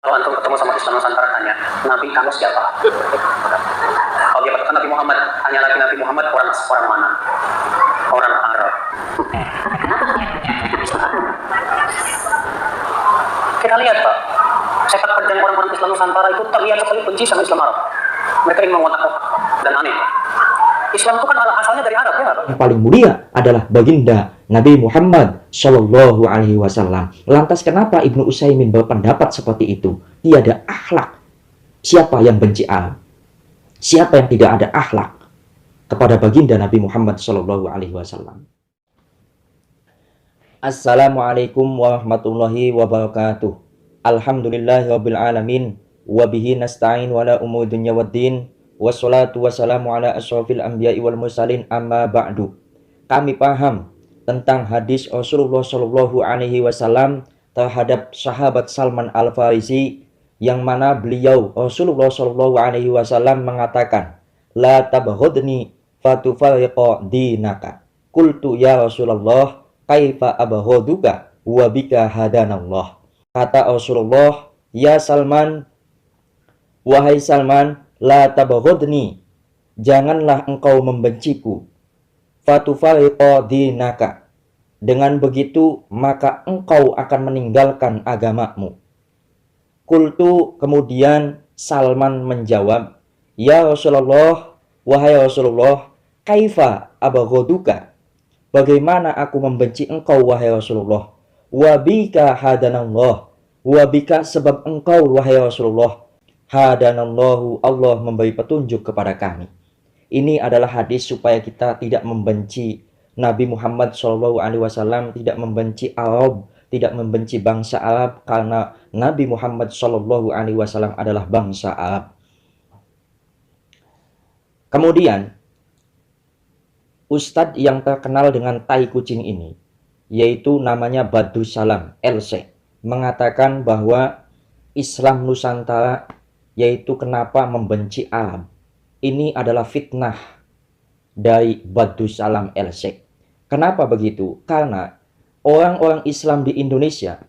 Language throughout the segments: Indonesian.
Kalau antum ketemu sama Islam Nusantara tanya, Nabi kamu siapa? Kalau dia katakan Nabi Muhammad, tanya lagi Nabi Muhammad orang mana? Orang Arab. Kita lihat Pak, sepak terjang orang-orang Islam Nusantara itu terlihat sekali benci sama Islam Arab. Mereka ingin mengotak-otak dan aneh. Islam itu kan asalnya dari Arab ya. Yang paling mulia adalah baginda Nabi Muhammad Shallallahu Alaihi Wasallam. Lantas kenapa Ibnu Utsaimin berpendapat seperti itu? Tiada akhlak. Siapa yang benci Arab? Siapa yang tidak ada akhlak kepada baginda Nabi Muhammad Shallallahu Alaihi Wasallam? Assalamualaikum warahmatullahi wabarakatuh. Alhamdulillahirabbil alamin. Wabihi nasta'in wala umur dunya waddin. Wassalatu wassalamu ala asyrafil anbiya'i wal mursalin amma ba'du. Kami paham tentang hadis Rasulullah Shallallahu Alaihi Wasallam terhadap sahabat Salman Al-Farisi, yang mana beliau Rasulullah Shallallahu Alaihi Wasallam mengatakan, la tabghudni fatufariqa dinaka. Qultu ya Rasulullah kaifa abghuduka wa bika hadanallah. Kata Rasulullah, ya Salman, wahai Salman, la tabghudni, janganlah engkau membenciku. Fatufariqa dinaka, dengan begitu maka engkau akan meninggalkan agamamu. Qultu, kemudian Salman menjawab, ya Rasulullah, wahai Rasulullah, kaifa abghuduka, bagaimana aku membenci engkau wahai Rasulullah. Wabika hadanallah, wabika sebab engkau wahai Rasulullah, hadanallahu, Allah memberi petunjuk kepada kami. Ini adalah hadis supaya kita tidak membenci Nabi Muhammad SAW, tidak membenci Arab, tidak membenci bangsa Arab, karena Nabi Muhammad SAW adalah bangsa Arab. Kemudian Ustadz yang terkenal dengan tai kucing ini, yaitu namanya Badrus Salam LC, mengatakan bahwa Islam Nusantara, yaitu kenapa membenci Arab, ini adalah fitnah dari Badrus Salam LC. Kenapa begitu? Karena orang-orang Islam di Indonesia,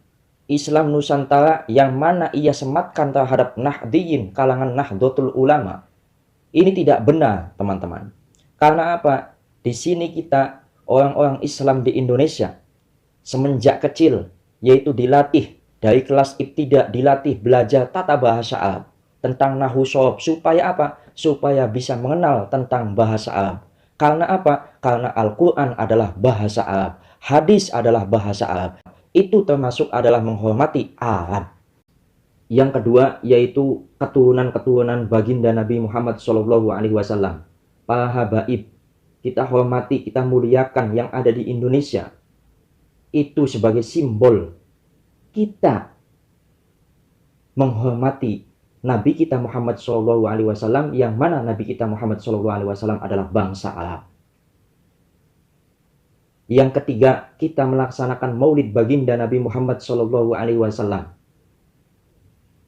Islam Nusantara yang mana ia sematkan terhadap Nahdliyin, kalangan Nahdlatul Ulama, ini tidak benar teman-teman. Karena apa? Di sini kita orang-orang Islam di Indonesia semenjak kecil, yaitu dilatih dari kelas ibtida, dilatih belajar tata bahasa Arab, tentang nahwu shorof, supaya apa? Supaya bisa mengenal tentang bahasa Arab. Karena apa? Karena Al-Quran adalah bahasa Arab, hadis adalah bahasa Arab. Itu termasuk adalah menghormati Arab. Yang kedua yaitu keturunan-keturunan baginda Nabi Muhammad SAW. Para habaib, kita hormati, kita muliakan yang ada di Indonesia. Itu sebagai simbol kita menghormati Nabi kita Muhammad SAW, yang mana Nabi kita Muhammad SAW adalah bangsa Arab. Yang ketiga, kita melaksanakan maulid baginda Nabi Muhammad SAW.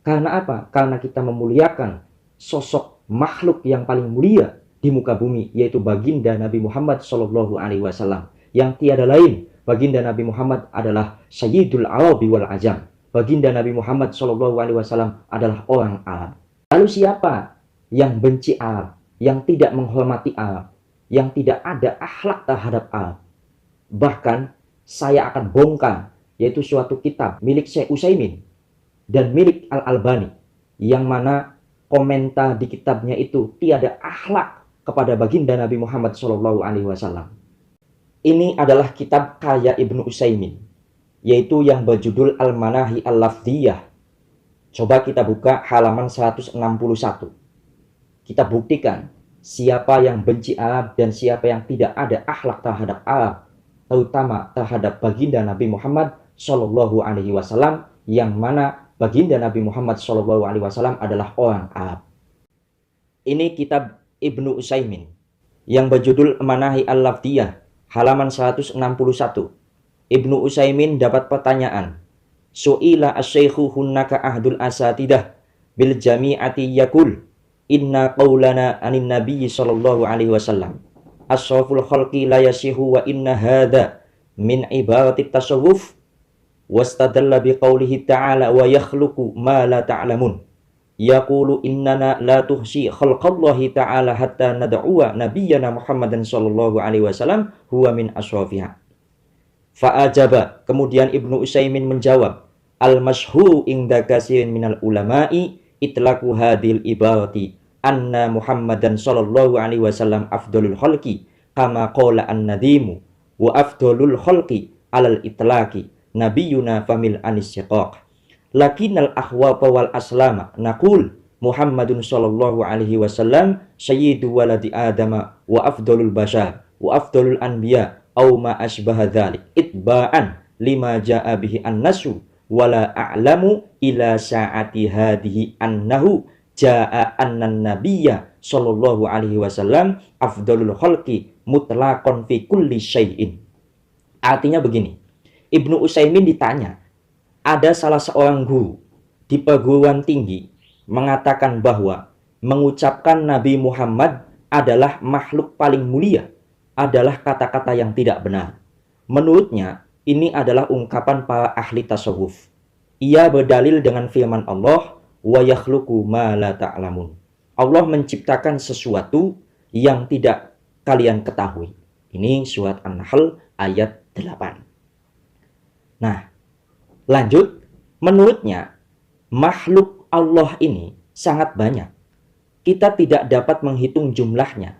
Karena apa? Karena kita memuliakan sosok makhluk yang paling mulia di muka bumi, yaitu baginda Nabi Muhammad SAW. Yang tiada lain, baginda Nabi Muhammad adalah Sayyidul Arabi wal Ajam. Baginda Nabi Muhammad SAW adalah orang Arab. Lalu siapa yang benci Arab, yang tidak menghormati Arab, yang tidak ada akhlak terhadap Arab? Bahkan saya akan bongkar, yaitu suatu kitab milik Syekh Utsaimin dan milik Al-Albani, yang mana komentar di kitabnya itu tiada akhlak kepada baginda Nabi Muhammad SAW. Ini adalah kitab karya Ibnu Utsaimin, yaitu yang berjudul Al-Manahi Al-Lafdiyah. Coba kita buka halaman 161. Kita buktikan siapa yang benci Arab dan siapa yang tidak ada akhlak terhadap Arab, terutama terhadap baginda Nabi Muhammad SAW, yang mana baginda Nabi Muhammad SAW adalah orang Arab. Ini kitab Ibnu Utsaimin yang berjudul Al-Manahi Al-Lafdiyah, halaman 161. Ibnu Utsaimin dapat pertanyaan, su'ila asy-syaikhu hunnaka ahdul asatidah bil jami'ati yakul inna qaulana anin nabiyyi sallallahu alaihi wasallam asraful khalqi la yasihu wa inna hadha min ibarati tasawuf. wastadalla biqaulihi ta'ala wa yakhluqu ma la ta'lamun. Yaqulu innana la tuhsi khalqallahi ta'ala hatta nad'uwa nabiyyana Muhammadan sallallahu alaihi wasallam huwa min asrafiha. Fa'ajaba, kemudian Ibnu Utsaimin menjawab, al-masyhur inda katsirin minal ulama'i itlaqu hadhil ibarati anna Muhammadan sallallahu alaihi wasallam afdalul khalqi kama qala an-nadimu wa afdalul khalqi alal itlaqi nabiyuna famil anisyiqaq. Lakinnal akhwafa wal aslama naqul Muhammadun sallallahu alaihi wasallam sayyidu waladi adama wa afdalul bashar wa afdalul anbiya aw ma asbaha dzalik itba'an lima jaa bihi an-nasu wala a'lamu ila sa'ati hadhihi annahu jaa annan nabiyya sallallahu alaihi wasallam afdalul khalqi mutlaqan fi kulli syai'in. Artinya begini, Ibnu Utsaimin ditanya, ada salah seorang guru di perguruan tinggi mengatakan bahwa mengucapkan Nabi Muhammad adalah makhluk paling mulia adalah kata-kata yang tidak benar. Menurutnya, ini adalah ungkapan para ahli tasawuf. Ia berdalil dengan firman Allah, wa yakhluqu ma la ta'lamun. Allah menciptakan sesuatu yang tidak kalian ketahui. Ini surat An-Nahl ayat 8. Nah, lanjut, menurutnya makhluk Allah ini sangat banyak. Kita tidak dapat menghitung jumlahnya.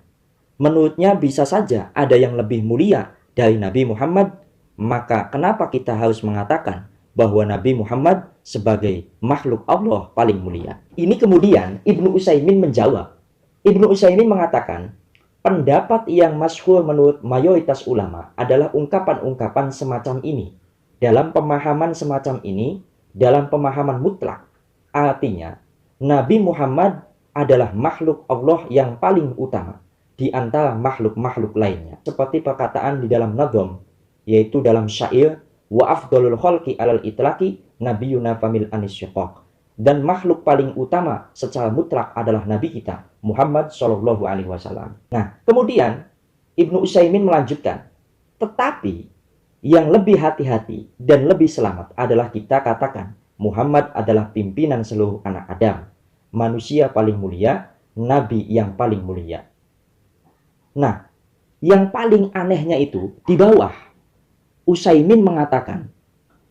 Menurutnya bisa saja ada yang lebih mulia dari Nabi Muhammad. Maka kenapa kita harus mengatakan bahwa Nabi Muhammad sebagai makhluk Allah paling mulia? Ini kemudian Ibnu Utsaimin menjawab. Ibnu Utsaimin mengatakan, pendapat yang masyhur menurut mayoritas ulama adalah ungkapan-ungkapan semacam ini. Dalam pemahaman semacam ini, dalam pemahaman mutlak, artinya Nabi Muhammad adalah makhluk Allah yang paling utama di antara makhluk-makhluk lainnya. Seperti perkataan di dalam Nadham, yaitu dalam syair, wa afdalul khalqi alal itlaqi nabiyuna famil anisyiqaq. Dan makhluk paling utama secara mutlak adalah Nabi kita, Muhammad Shallallahu Alaihi Wasallam. Nah, kemudian Ibnu Utsaimin melanjutkan, tetapi yang lebih hati-hati dan lebih selamat adalah kita katakan Muhammad adalah pimpinan seluruh anak Adam, manusia paling mulia, nabi yang paling mulia. Nah, yang paling anehnya itu di bawah Utsaimin mengatakan,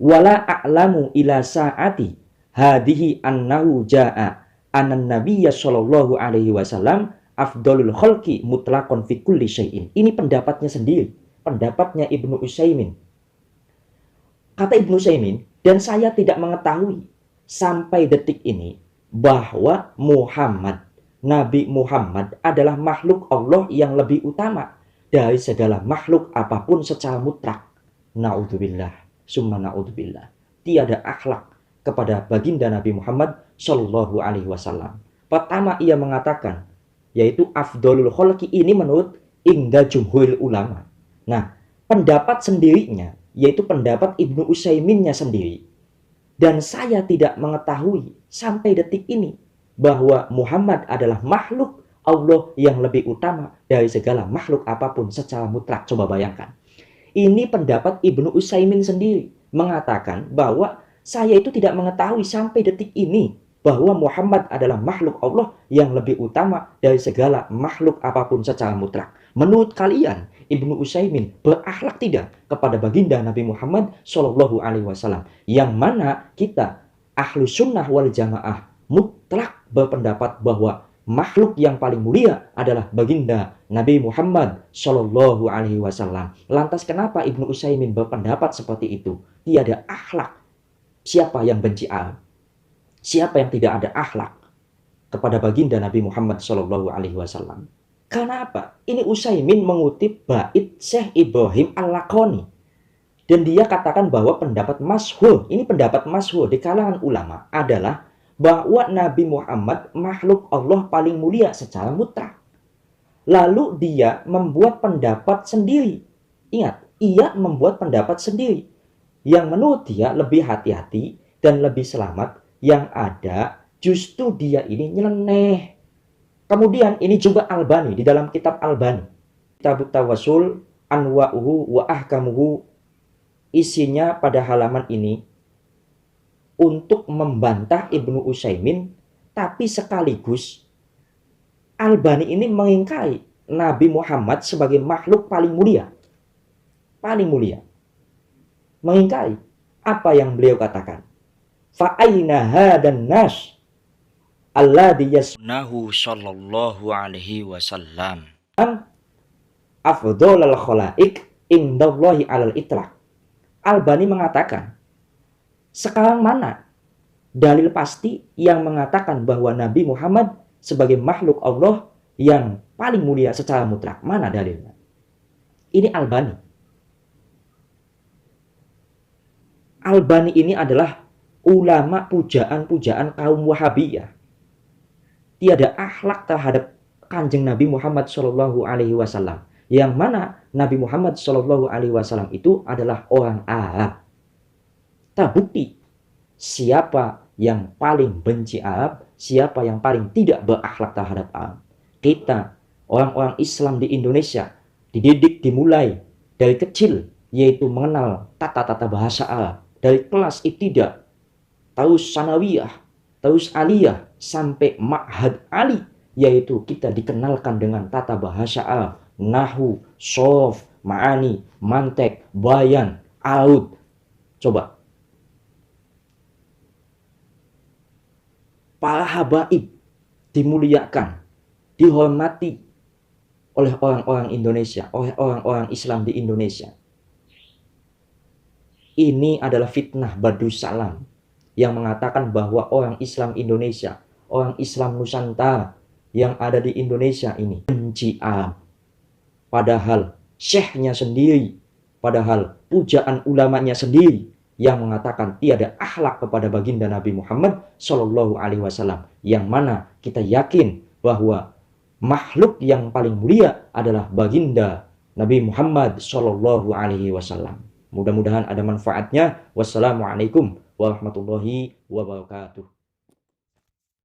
wala a'lamu ila sa'ati hadihi annahu jaa anan nabiyya sallallahu alaihi wasallam afdalul khalqi mutlaqan fi kulli syai'in. Ini pendapatnya sendiri, pendapatnya Ibnu Utsaimin. Kata Ibnu Utsaimin, dan saya tidak mengetahui sampai detik ini bahwa Nabi Muhammad adalah makhluk Allah yang lebih utama dari segala makhluk apapun secara mutlak. Na'udzubillah, summa na'udzubillah. Tiada akhlak kepada baginda Nabi Muhammad Shallallahu Alaihi Wasallam. Pertama ia mengatakan, yaitu afdolul khalqi ini menurut inda jumhuril ulama. Nah, pendapat sendirinya, yaitu pendapat Ibnu Utsaiminnya sendiri. Dan saya tidak mengetahui sampai detik ini bahwa Muhammad adalah makhluk Allah yang lebih utama dari segala makhluk apapun secara mutlak. Coba bayangkan. Ini pendapat Ibnu Utsaimin sendiri mengatakan bahwa saya itu tidak mengetahui sampai detik ini bahwa Muhammad adalah makhluk Allah yang lebih utama dari segala makhluk apapun secara mutlak. Menurut kalian, Ibnu Utsaimin berakhlak tidak kepada baginda Nabi Muhammad Shallallahu Alaihi Wasallam? Yang mana kita ahlu sunnah wal jamaah mutlak berpendapat bahwa makhluk yang paling mulia adalah baginda Nabi Muhammad Shallallahu Alaihi Wasallam. Lantas kenapa Ibnu Utsaimin berpendapat seperti itu? Tiada akhlak. Siapa yang benci al? Siapa yang tidak ada akhlak kepada baginda Nabi Muhammad Shallallahu Alaihi Wasallam? Karena apa? Ini Utsaimin mengutip bait Syekh Ibrahim Al-Laqani. Dan dia katakan bahwa pendapat masyhur, ini pendapat masyhur di kalangan ulama adalah bahwa Nabi Muhammad makhluk Allah paling mulia secara mutlak. Lalu dia membuat pendapat sendiri. Ingat, ia membuat pendapat sendiri. Yang menurut dia lebih hati-hati dan lebih selamat. Yang ada justru dia ini nyeleneh. Kemudian ini juga Albani di dalam kitab Albani. Kitab Tawassul Anwa'uhu wa Ahkamuhu. Isinya pada halaman ini untuk membantah Ibnu Utsaimin, tapi sekaligus Albani ini mengingkari Nabi Muhammad sebagai makhluk paling mulia. Paling mulia. Mengingkari apa yang beliau katakan. Fa aina hadan nas alladhi yasnahu sallallahu alaihi wasallam afdhalul khalaik indallahi alal itlaq. Albani mengatakan, sekarang mana dalil pasti yang mengatakan bahwa Nabi Muhammad sebagai makhluk Allah yang paling mulia secara mutlak? Mana dalilnya? Ini Albani. Albani ini adalah ulama pujaan-pujaan kaum Wahabiyah. Tiada akhlak terhadap Kanjeng Nabi Muhammad Shallallahu Alaihi Wasallam. Yang mana Nabi Muhammad Shallallahu Alaihi Wasallam itu adalah orang Arab. Terbukti siapa yang paling benci Arab, siapa yang paling tidak berakhlak terhadap Arab. Kita, orang-orang Islam di Indonesia, dididik dimulai dari kecil, yaitu mengenal tata-tata bahasa Arab. Dari kelas ibtidah, taus sanawiyah, taus aliyah, sampai ma'had ali, yaitu kita dikenalkan dengan tata bahasa Arab, nahu, sorof, ma'ani, mantek, bayan, aud. Coba. Para habaib dimuliakan, dihormati oleh orang-orang Indonesia, oleh orang-orang Islam di Indonesia. Ini adalah fitnah Badu Salam yang mengatakan bahwa orang Islam Indonesia, orang Islam Nusantara yang ada di Indonesia ini benci Arab. Padahal syekhnya sendiri, padahal pujaan ulamanya sendiri yang mengatakan tiada akhlak kepada baginda Nabi Muhammad Shallallahu Alaihi Wasallam. Yang mana kita yakin bahwa makhluk yang paling mulia adalah baginda Nabi Muhammad Shallallahu Alaihi Wasallam. Mudah-mudahan ada manfaatnya. Wassalamualaikum warahmatullahi wabarakatuh.